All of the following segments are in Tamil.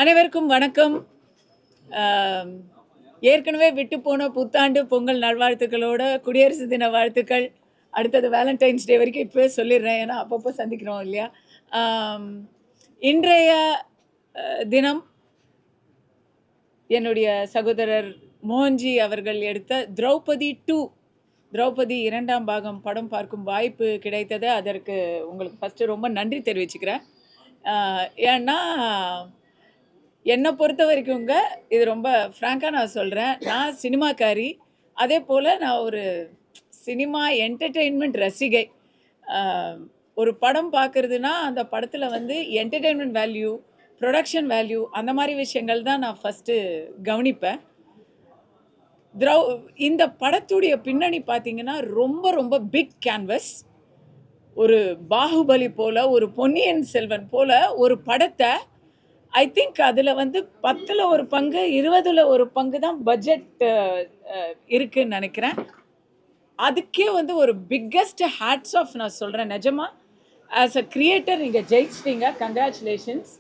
அனைவருக்கும் வணக்கம். ஆம், ஏற்கனவே விட்டு போன புத்தாண்டு பொங்கல் நல்வாழ்த்துக்களோட குடியரசு தின வாழ்த்துக்கள். அடுத்தது வேலண்டைன்ஸ் டே வரைக்கும் இப்போவே சொல்லிடுறேன், ஏன்னா அப்பப்போ சந்திக்கிறோம் இல்லையா. ஆம், இன்றைய தினம் என்னுடைய சகோதரர் மோகன்ஜி அவர்கள் எடுத்த திரௌபதி 2ஆம் பாகம் படம் பார்க்கும் வாய்ப்பு கிடைத்தது. அதற்கு உங்களுக்கு ஃபஸ்ட்டு ரொம்ப நன்றி தெரிவிச்சுக்கிறேன். ஏன்னா என்னை பொறுத்த வரைக்குங்க, இது ரொம்ப ஃப்ராங்காக நான் சொல்கிறேன், நான் சினிமாக்காரி. அதே போல் நான் ஒரு சினிமா என்டர்டெயின்மெண்ட் ரசிகை. ஒரு படம் பார்க்குறதுனா அந்த படத்தில் வந்து என்டர்டெயின்மெண்ட் வேல்யூ, ப்ரொடக்ஷன் வேல்யூ, அந்த மாதிரி விஷயங்கள் தான் நான் ஃபஸ்ட்டு கவனிப்பேன். இந்த படத்துடைய பின்னணி பார்த்தீங்கன்னா ரொம்ப ரொம்ப பிக் கேன்வஸ். ஒரு பாகுபலி போல், ஒரு பொன்னியின் செல்வன் போல் ஒரு படத்தை ஐ திங்க் அதில் வந்து 10ல் ஒரு பங்கு 20ல் ஒரு பங்கு தான் பட்ஜெட் இருக்குன்னு நினைக்கிறேன். அதுக்கே வந்து ஒரு பிக்கஸ்ட் ஹேட்ஸ் ஆஃப் நான் சொல்கிறேன். நிஜமாக ஆஸ் அ கிரியேட்டர் நீங்கள் ஜெயிச்சிட்டீங்க, கங்க்ராச்சுலேஷன்ஸ்.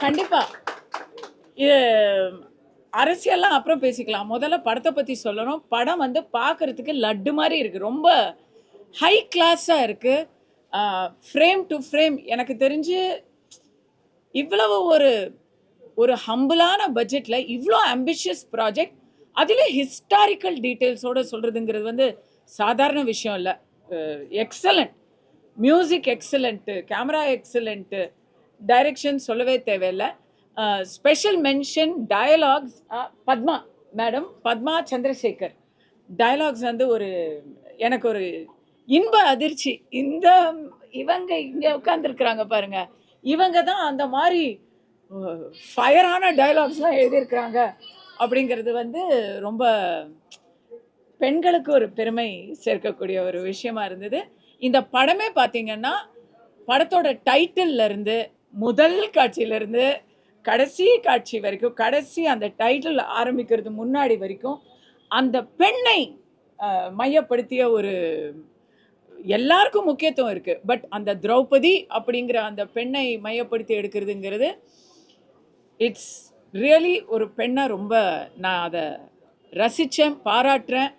கண்டிப்பாக இது அரசியல்லாம் அப்புறம் பேசிக்கலாம், முதல்ல படத்தை பற்றி சொல்லணும். படம் வந்து பார்க்குறதுக்கு லட்டு மாதிரி இருக்குது, ரொம்ப ஹை கிளாஸாக இருக்குது. ஃப்ரேம் டு ஃப்ரேம் எனக்கு தெரிஞ்சு இவ்வளவு ஒரு ஹம்பிளான பட்ஜெட்டில் இவ்வளோ ஆம்பிஷியஸ் ப்ராஜெக்ட், அதில் ஹிஸ்டாரிக்கல் டீட்டெயில்ஸோடு சொல்கிறதுங்கிறது வந்து சாதாரண விஷயம் இல்லை. Excellent music, excellent camera, excellent direction சொல்லவே தேவையில்லை. Special mention dialogues, Padma Chandrasekhar dialogues வந்து எனக்கு ஒரு இன்ப அதிர்ச்சி. இவங்க இங்கே உட்காந்துருக்குறாங்க பாருங்கள், இவங்க தான் அந்த மாதிரி ஃபயரான டயலாக்ஸ்லாம் எழுதியிருக்கிறாங்க அப்படிங்கிறது வந்து ரொம்ப பெண்களுக்கு ஒரு பெருமை சேர்க்கக்கூடிய ஒரு விஷயமா இருந்தது. இந்த படமே பார்த்தீங்கன்னா படத்தோட டைட்டில்லேருந்து முதல் காட்சியிலேருந்து கடைசி காட்சி வரைக்கும், கடைசி அந்த டைட்டில் ஆரம்பிக்கிறது முன்னாடி வரைக்கும் அந்த பெண்ணை மையப்படுத்திய ஒரு எல்லாருக்கும் முக்கியத்துவம் இருக்குது. பட் அந்த திரௌபதி அப்படிங்கிற அந்த பெண்ணை மையப்படுத்தி எடுக்கிறதுங்கிறது இட்ஸ் ரியலி ஒரு பெண்ணை ரொம்ப நான் அதை ரசித்தேன், பாராட்டுறேன்.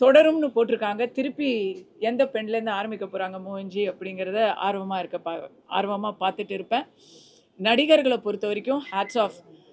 தொடரும்னு போட்டிருக்காங்க. திருப்பி எந்த பெண்லேருந்து ஆரம்பிக்க போகிறாங்க மோகன்ஜி அப்படிங்கிறத ஆர்வமாக பார்த்துட்டு இருப்பேன். நடிகர்களை பொறுத்த வரைக்கும் ஹேட்ஸ் ஆஃப்.